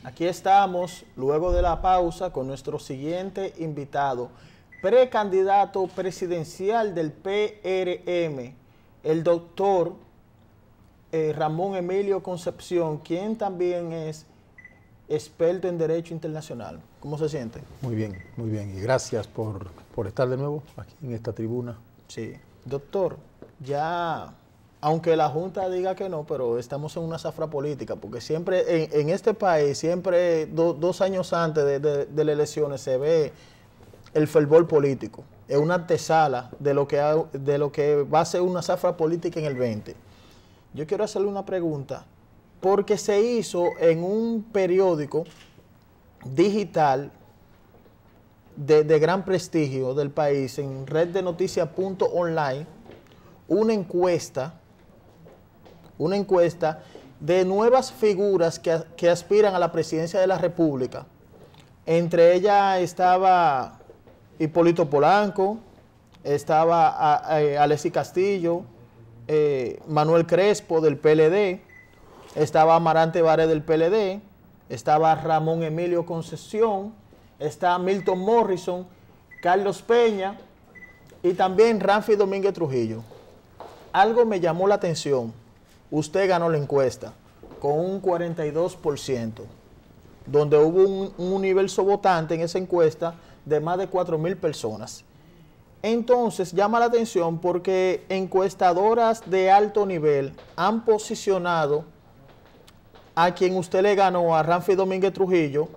Aquí estamos, luego de la pausa, con nuestro siguiente invitado, precandidato presidencial del PRM, el doctor Ramón Emilio Concepción, quien también es experto en Derecho Internacional. ¿Cómo se siente? Muy bien, y gracias por estar de nuevo aquí en esta tribuna. Sí, doctor, ya... Aunque la Junta diga que no, pero estamos en una zafra política, porque siempre en este país, siempre 2 años antes de las elecciones se ve el fervor político. Es una antesala de lo que va a ser una zafra política en el 20. Yo quiero hacerle una pregunta, porque se hizo en un periódico digital de gran prestigio del país, en reddenoticias.online, una encuesta de nuevas figuras que aspiran a la presidencia de la República. Entre ellas estaba Hipólito Polanco, estaba Alexis Castillo, Manuel Crespo del PLD, estaba Amarante Baré del PLD, estaba Ramón Emilio Concepción, está Milton Morrison, Carlos Peña y también Ramfi Domínguez Trujillo. Algo me llamó la atención. Usted ganó la encuesta con un 42%, donde hubo un universo votante en esa encuesta de más de 4,000 personas. Entonces, llama la atención porque encuestadoras de alto nivel han posicionado a quien usted le ganó, a Ramfi Domínguez Trujillo,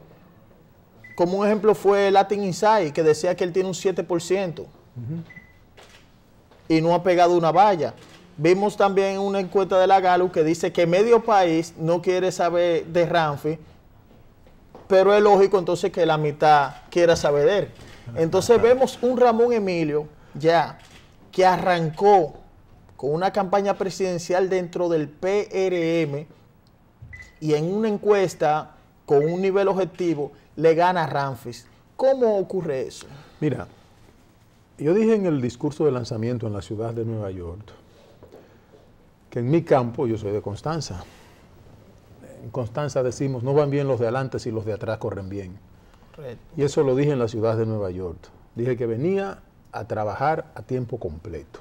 como un ejemplo fue Latin Insight, que decía que él tiene un 7%, y no ha pegado una valla. Vimos también una encuesta de la Gallup que dice que medio país no quiere saber de Ramfi, pero es lógico entonces que la mitad quiera saber de él. Entonces vemos un Ramón Emilio ya que arrancó con una campaña presidencial dentro del PRM y en una encuesta con un nivel objetivo le gana a Ramfi. ¿Cómo ocurre eso? Mira, yo dije en el discurso de lanzamiento en la ciudad de Nueva York que en mi campo, yo soy de Constanza, en Constanza decimos, no van bien los de adelante si los de atrás corren bien. Correcto. Y eso lo dije en la ciudad de Nueva York. Dije que venía a trabajar a tiempo completo.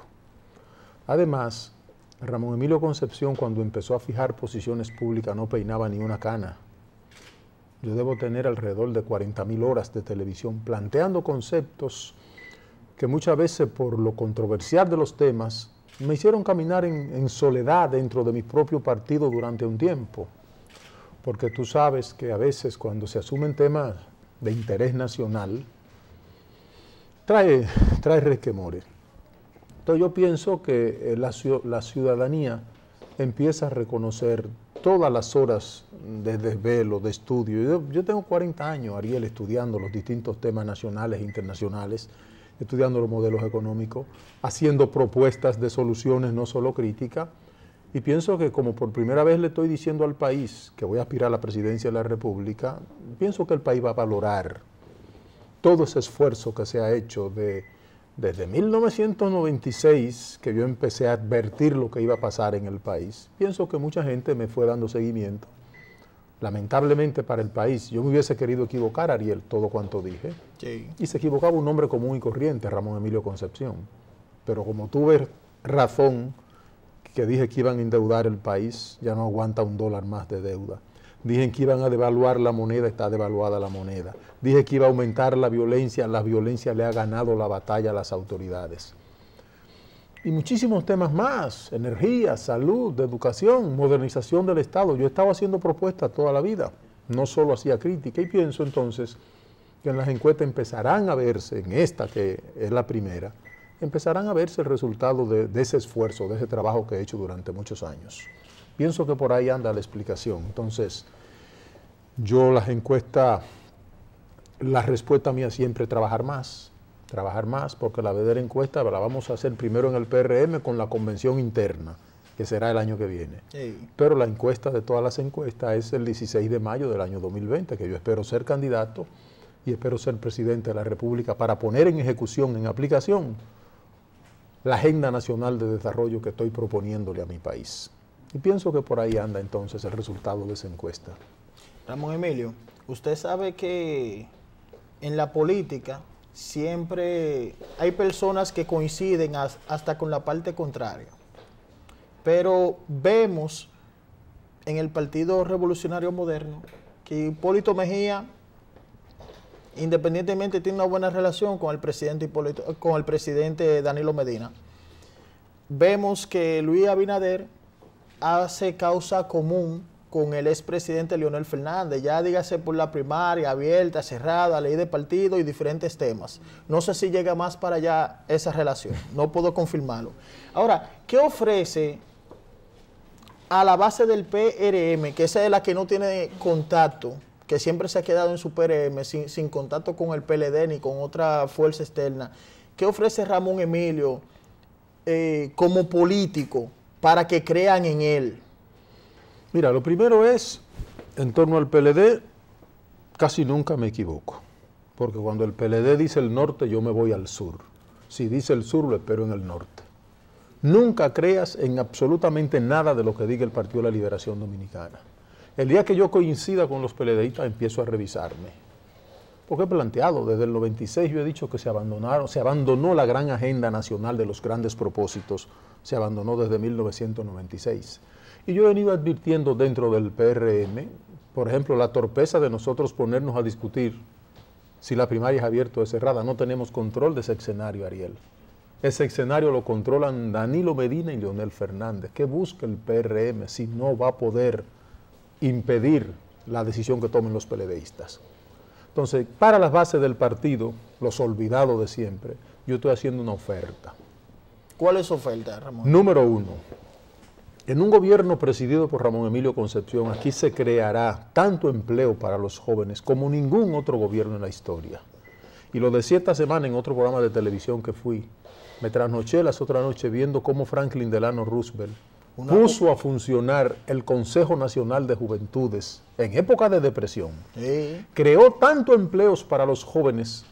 Además, Ramón Emilio Concepción, cuando empezó a fijar posiciones públicas, no peinaba ni una cana. Yo debo tener alrededor de 40,000 horas de televisión planteando conceptos que muchas veces, por lo controversial de los temas, me hicieron caminar en soledad dentro de mi propio partido durante un tiempo. Porque tú sabes que a veces cuando se asumen temas de interés nacional, trae resquemores. Entonces yo pienso que la ciudadanía empieza a reconocer todas las horas de desvelo, de estudio. Yo tengo 40 años, Ariel, estudiando los distintos temas nacionales e internacionales, estudiando los modelos económicos, haciendo propuestas de soluciones, no solo críticas, y pienso que como por primera vez le estoy diciendo al país que voy a aspirar a la presidencia de la República, pienso que el país va a valorar todo ese esfuerzo que se ha hecho de desde 1996, que yo empecé a advertir lo que iba a pasar en el país, pienso que mucha gente me fue dando seguimiento. Lamentablemente para el país, yo me hubiese querido equivocar, Ariel, todo cuanto dije, Sí. y se equivocaba un hombre común y corriente, Ramón Emilio Concepción. Pero como tuve razón, que dije que iban a endeudar el país, ya no aguanta $1 más de deuda. Dije que iban a devaluar la moneda, está devaluada la moneda. Dije que iba a aumentar la violencia le ha ganado la batalla a las autoridades. Y muchísimos temas más, energía, salud, educación, modernización del Estado. Yo he estado haciendo propuestas toda la vida, no solo hacía crítica, y pienso entonces que en las encuestas empezarán a verse, en esta que es la primera, empezarán a verse el resultado de ese esfuerzo, de ese trabajo que he hecho durante muchos años. Pienso que por ahí anda la explicación. Entonces, yo las encuestas, la respuesta mía siempre es trabajar más, porque la verdadera encuesta la vamos a hacer primero en el PRM con la convención interna, que será el año que viene. Sí. Pero la encuesta de todas las encuestas es el 16 de mayo del año 2020, que yo espero ser candidato y espero ser presidente de la República para poner en ejecución, en aplicación, la agenda nacional de desarrollo que estoy proponiéndole a mi país. Y pienso que por ahí anda entonces el resultado de esa encuesta. Ramón Emilio, usted sabe que en la política siempre hay personas que coinciden hasta con la parte contraria. Pero vemos en el Partido Revolucionario Moderno que Hipólito Mejía, independientemente, tiene una buena relación con el presidente Danilo Medina. Vemos que Luis Abinader hace causa común con el expresidente Leonel Fernández, ya dígase por la primaria, abierta, cerrada, ley de partido y diferentes temas. No sé si llega más para allá esa relación, no puedo confirmarlo. Ahora, ¿qué ofrece a la base del PRM, que esa es la que no tiene contacto, que siempre se ha quedado en su PRM sin contacto con el PLD ni con otra fuerza externa? ¿Qué ofrece Ramón Emilio como político para que crean en él? Mira, lo primero es, en torno al PLD, casi nunca me equivoco, porque cuando el PLD dice el norte, yo me voy al sur. Si dice el sur, lo espero en el norte. Nunca creas en absolutamente nada de lo que diga el Partido de la Liberación Dominicana. El día que yo coincida con los PLDistas, empiezo a revisarme. Porque he planteado, desde el 96 yo he dicho que se abandonó la gran agenda nacional de los grandes propósitos, se abandonó desde 1996. Y yo he venido advirtiendo dentro del PRM, por ejemplo, la torpeza de nosotros ponernos a discutir si la primaria es abierta o es cerrada. No tenemos control de ese escenario, Ariel. Ese escenario lo controlan Danilo Medina y Leonel Fernández. ¿Qué busca el PRM si no va a poder impedir la decisión que tomen los PLDistas? Entonces, para las bases del partido, los olvidados de siempre, yo estoy haciendo una oferta. ¿Cuál es su oferta, Ramón? Número uno, en un gobierno presidido por Ramón Emilio Concepción, aquí se creará tanto empleo para los jóvenes como ningún otro gobierno en la historia. Y lo decía esta semana en otro programa de televisión que fui. Me trasnoché las otras noches viendo cómo Franklin Delano Roosevelt puso a funcionar el Consejo Nacional de Juventudes en época de depresión. Sí. Creó tanto empleos para los jóvenes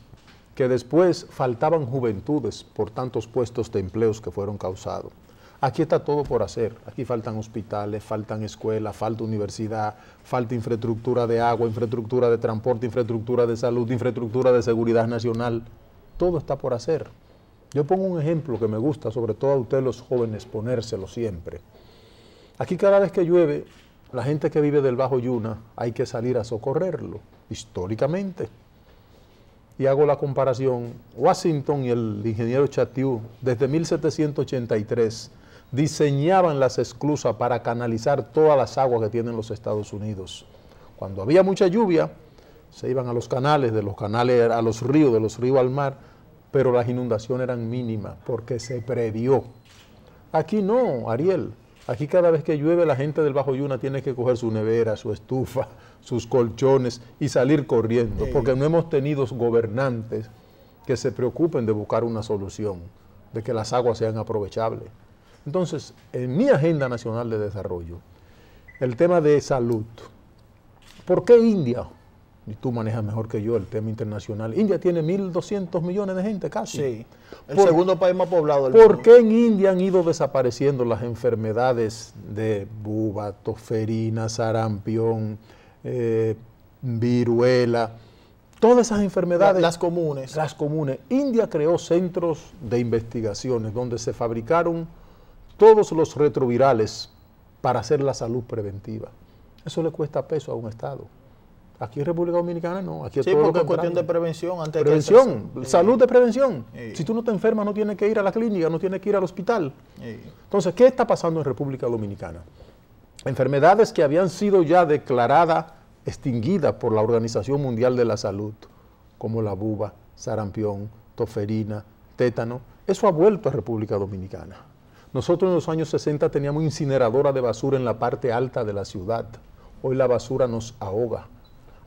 que después faltaban juventudes por tantos puestos de empleos que fueron causados. Aquí está todo por hacer. Aquí faltan hospitales, faltan escuelas, falta universidad, falta infraestructura de agua, infraestructura de transporte, infraestructura de salud, infraestructura de seguridad nacional. Todo está por hacer. Yo pongo un ejemplo que me gusta, sobre todo a ustedes los jóvenes, ponérselo siempre. Aquí cada vez que llueve, la gente que vive del Bajo Yuna hay que salir a socorrerlo, históricamente. Y hago la comparación, Washington y el ingeniero Chatiú, desde 1783, diseñaban las esclusas para canalizar todas las aguas que tienen los Estados Unidos. Cuando había mucha lluvia, se iban a los canales, de los canales a los ríos, de los ríos al mar, pero las inundaciones eran mínimas porque se previó. Aquí no, Ariel. Aquí cada vez que llueve la gente del Bajo Yuna tiene que coger su nevera, su estufa, sus colchones y salir corriendo, porque no hemos tenido gobernantes que se preocupen de buscar una solución, de que las aguas sean aprovechables. Entonces, en mi agenda nacional de desarrollo, el tema de salud. ¿Por qué India? y tú manejas mejor que yo el tema internacional. India tiene 1.200 millones de gente casi. Sí, el segundo país más poblado del ¿Por mundo. qué en India han ido desapareciendo las enfermedades de buba, tosferina, sarampión, viruela? Todas esas enfermedades. Las comunes. Las comunes. India creó centros de investigaciones donde se fabricaron todos los retrovirales para hacer la salud preventiva. Eso le cuesta peso a un Estado. Aquí en República Dominicana no. Aquí es Sí, todo lo porque es cuestión de contrario. prevención. Antes Prevención, que salud de prevención. Sí. Si tú no te enfermas, no tienes que ir a la clínica, no tienes que ir al hospital. Sí. Entonces, ¿qué está pasando en República Dominicana? Enfermedades que habían sido ya declaradas extinguidas por la Organización Mundial de la Salud, como la buba, sarampión, tosferina, tétano, eso ha vuelto a República Dominicana. Nosotros en los años 60 teníamos incineradora de basura en la parte alta de la ciudad. Hoy la basura nos ahoga.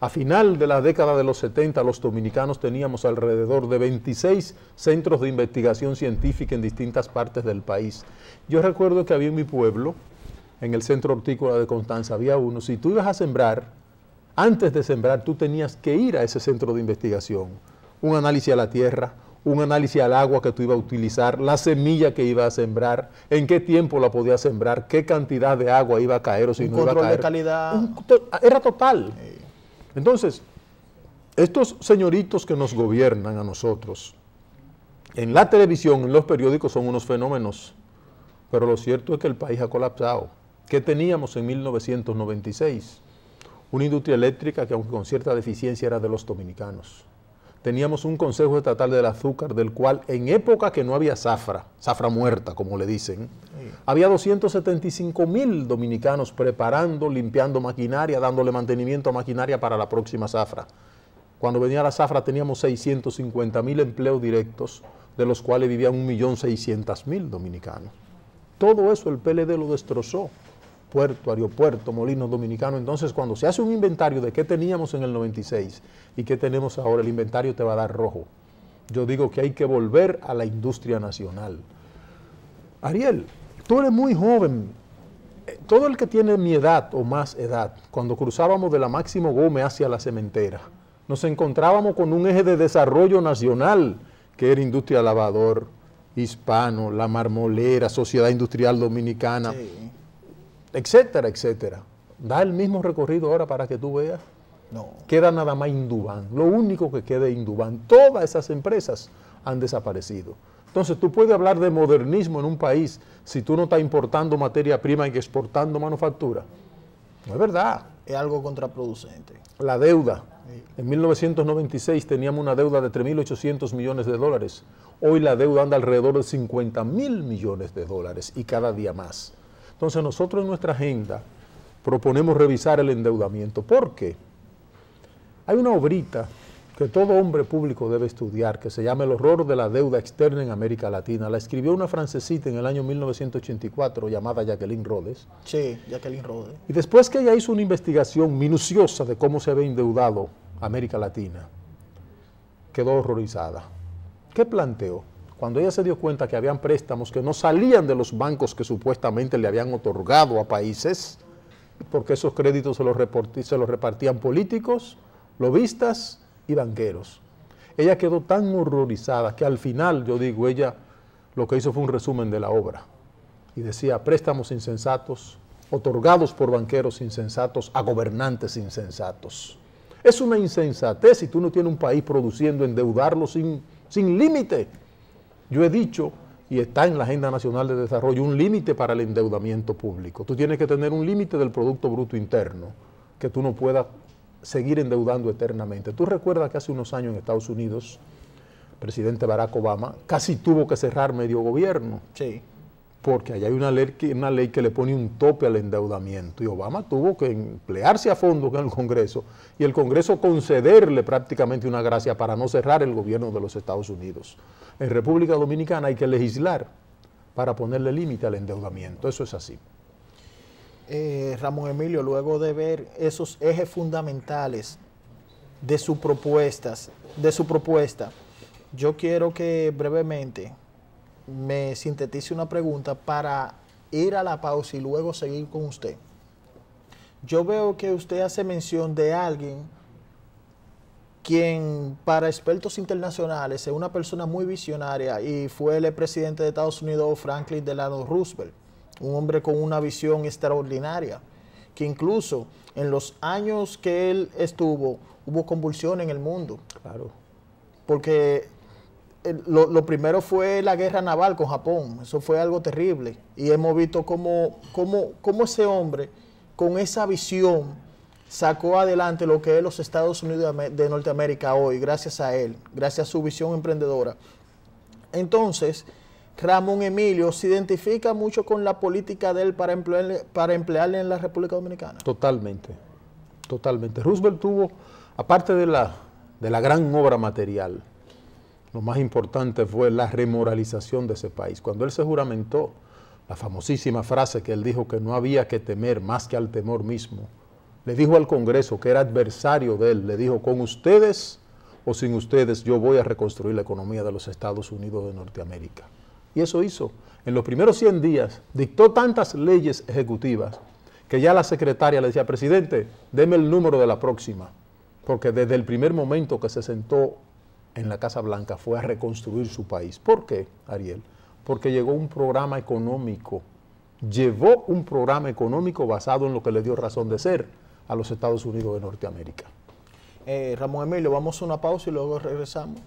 A final de la década de los 70, los dominicanos teníamos alrededor de 26 centros de investigación científica en distintas partes del país. Yo recuerdo que había en mi pueblo, en el centro hortícola de Constanza, había uno. Si tú ibas a sembrar, antes de sembrar, tú tenías que ir a ese centro de investigación. Un análisis a la tierra, un análisis al agua que tú ibas a utilizar, la semilla que ibas a sembrar, en qué tiempo la podías sembrar, qué cantidad de agua iba a caer o si no iba a caer. Un control de calidad. Era total. Entonces, estos señoritos que nos gobiernan a nosotros, en la televisión, en los periódicos, son unos fenómenos, pero lo cierto es que el país ha colapsado. ¿Qué teníamos en 1996? Una industria eléctrica que, aunque con cierta deficiencia, era de los dominicanos. Teníamos un Consejo Estatal del Azúcar, del cual en época que no había zafra muerta, como le dicen, había 275,000 dominicanos preparando, limpiando maquinaria, dándole mantenimiento a maquinaria para la próxima zafra. Cuando venía la zafra teníamos 650,000 empleos directos, de los cuales vivían 1.600.000 dominicanos. Todo eso el PLD lo destrozó. Puerto, aeropuerto, molinos dominicanos. Entonces, cuando se hace un inventario de qué teníamos en el 96 y qué tenemos ahora, el inventario te va a dar rojo. Yo digo que hay que volver a la industria nacional. Ariel, tú eres muy joven. Todo el que tiene mi edad o más edad, cuando cruzábamos de la Máximo Gómez hacia la Cementera, nos encontrábamos con un eje de desarrollo nacional, que era Industria Lavador, Hispano, La Marmolera, Sociedad Industrial Dominicana, Sí. etcétera, etcétera. Da el mismo recorrido ahora para que tú veas. No. Queda nada más Indubán. Lo único que queda es Indubán. Todas esas empresas han desaparecido. Entonces tú puedes hablar de modernismo en un país si tú no estás importando materia prima y exportando manufactura. No es verdad. Es algo contraproducente. La deuda. En 1996 teníamos una deuda de 3.800 millones de dólares. Hoy la deuda anda alrededor de 50.000 millones de dólares y cada día más. Entonces nosotros en nuestra agenda proponemos revisar el endeudamiento. ¿Por qué? Hay una obrita que todo hombre público debe estudiar que se llama El horror de la deuda externa en América Latina. La escribió una francesita en el año 1984 llamada Jacqueline Rhodes. Sí, Jacqueline Rhodes. Y después que ella hizo una investigación minuciosa de cómo se había endeudado América Latina, quedó horrorizada. ¿Qué planteó? Cuando ella se dio cuenta que habían préstamos que no salían de los bancos que supuestamente le habían otorgado a países, porque esos créditos se los repartían políticos, lobistas y banqueros. Ella quedó tan horrorizada que al final, yo digo, ella lo que hizo fue un resumen de la obra. Y decía, préstamos insensatos, otorgados por banqueros insensatos a gobernantes insensatos. Es una insensatez si tú no tienes un país produciendo, endeudarlo sin límite. Yo he dicho, y está en la Agenda Nacional de Desarrollo, un límite para el endeudamiento público. Tú tienes que tener un límite del Producto Bruto Interno, que tú no puedas seguir endeudando eternamente. Tú recuerdas que hace unos años en Estados Unidos, el presidente Barack Obama casi tuvo que cerrar medio gobierno. Sí. Porque allá hay una ley que le pone un tope al endeudamiento. Y Obama tuvo que emplearse a fondo con el Congreso y el Congreso concederle prácticamente una gracia para no cerrar el gobierno de los Estados Unidos. En República Dominicana hay que legislar para ponerle límite al endeudamiento. Eso es así. Ramón Emilio, luego de ver esos ejes fundamentales de su propuesta, yo quiero que brevemente me sintetice una pregunta para ir a la pausa y luego seguir con usted. Yo veo que usted hace mención de alguien quien para expertos internacionales es una persona muy visionaria y fue el presidente de Estados Unidos, Franklin Delano Roosevelt, un hombre con una visión extraordinaria, que incluso en los años que él estuvo, hubo convulsión en el mundo. Claro. Porque lo primero fue la guerra naval con Japón, eso fue algo terrible. Y hemos visto cómo ese hombre, con esa visión, sacó adelante lo que es los Estados Unidos de Norteamérica hoy, gracias a él, gracias a su visión emprendedora. Entonces, Ramón Emilio se identifica mucho con la política de él para emplearle en la República Dominicana. Totalmente, totalmente. Roosevelt tuvo, aparte de la gran obra material, lo más importante fue la remoralización de ese país. Cuando él se juramentó, la famosísima frase que él dijo que no había que temer más que al temor mismo, le dijo al Congreso, que era adversario de él, le dijo, con ustedes o sin ustedes yo voy a reconstruir la economía de los Estados Unidos de Norteamérica. Y eso hizo. En los primeros 100 días dictó tantas leyes ejecutivas que ya la secretaria le decía, presidente, deme el número de la próxima, porque desde el primer momento que se sentó en la Casa Blanca fue a reconstruir su país. ¿Por qué, Ariel? Porque llegó un programa económico, llevó un programa económico basado en lo que le dio razón de ser a los Estados Unidos de Norteamérica. Ramón Emilio, vamos a una pausa y luego regresamos.